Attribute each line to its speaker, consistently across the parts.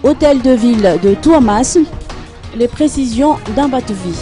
Speaker 1: Hôtel de ville de Tourmas, les précisions d'un Batvi.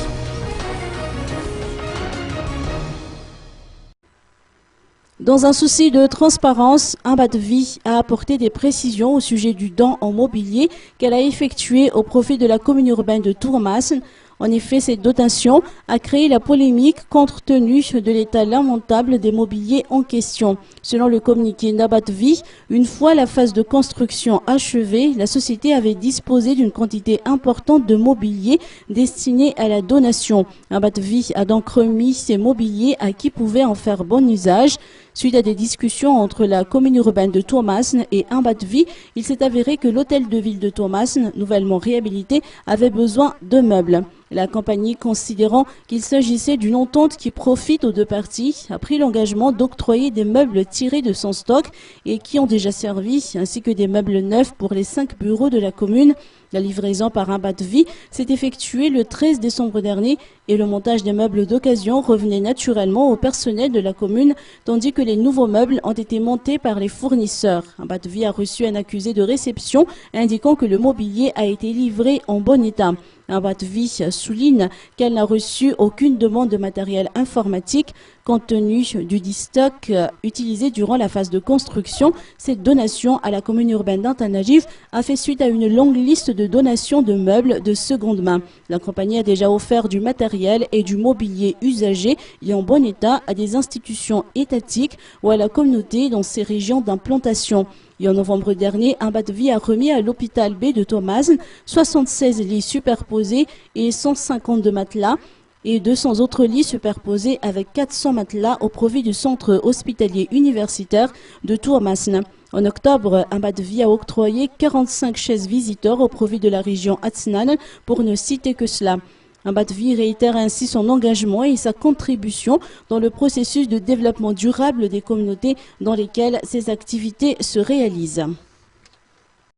Speaker 1: Dans un souci de transparence, un Batvi a apporté des précisions au sujet du don en mobilier qu'elle a effectué au profit de la commune urbaine de Tourmas. En effet, cette dotation a créé la polémique compte tenu de l'état lamentable des mobiliers en question. Selon le communiqué d'Abatvi, une fois la phase de construction achevée, la société avait disposé d'une quantité importante de mobilier destiné à la donation. Abatvi a donc remis ces mobiliers à qui pouvait en faire bon usage. Suite à des discussions entre la commune urbaine de Tourmas et Abatvi, il s'est avéré que l'hôtel de ville de Tourmas, nouvellement réhabilité, avait besoin de meubles. La compagnie, considérant qu'il s'agissait d'une entente qui profite aux deux parties, a pris l'engagement d'octroyer des meubles tirés de son stock et qui ont déjà servi, ainsi que des meubles neufs pour les 5 bureaux de la commune. La livraison par Abatvi s'est effectuée le 13 décembre dernier et le montage des meubles d'occasion revenait naturellement au personnel de la commune, tandis que les nouveaux meubles ont été montés par les fournisseurs. Abatvi a reçu un accusé de réception indiquant que le mobilier a été livré en bon état. Abatvi souligne qu'elle n'a reçu aucune demande de matériel informatique. Compte tenu du dit stock utilisé durant la phase de construction, cette donation à la commune urbaine d'Antanagif a fait suite à une longue liste de donations de meubles de seconde main. La compagnie a déjà offert du matériel et du mobilier usagé et en bon état à des institutions étatiques ou à la communauté dans ces régions d'implantation. Et en novembre dernier, Abatvi a remis à l'hôpital B de Tourmas 76 lits superposés et 152 matelas et 200 autres lits superposés avec 400 matelas au profit du centre hospitalier universitaire de Tourmas. En octobre, Abatvi a octroyé 45 chaises visiteurs au profit de la région Atsnan, pour ne citer que cela. Abatvi réitère ainsi son engagement et sa contribution dans le processus de développement durable des communautés dans lesquelles ces activités se réalisent.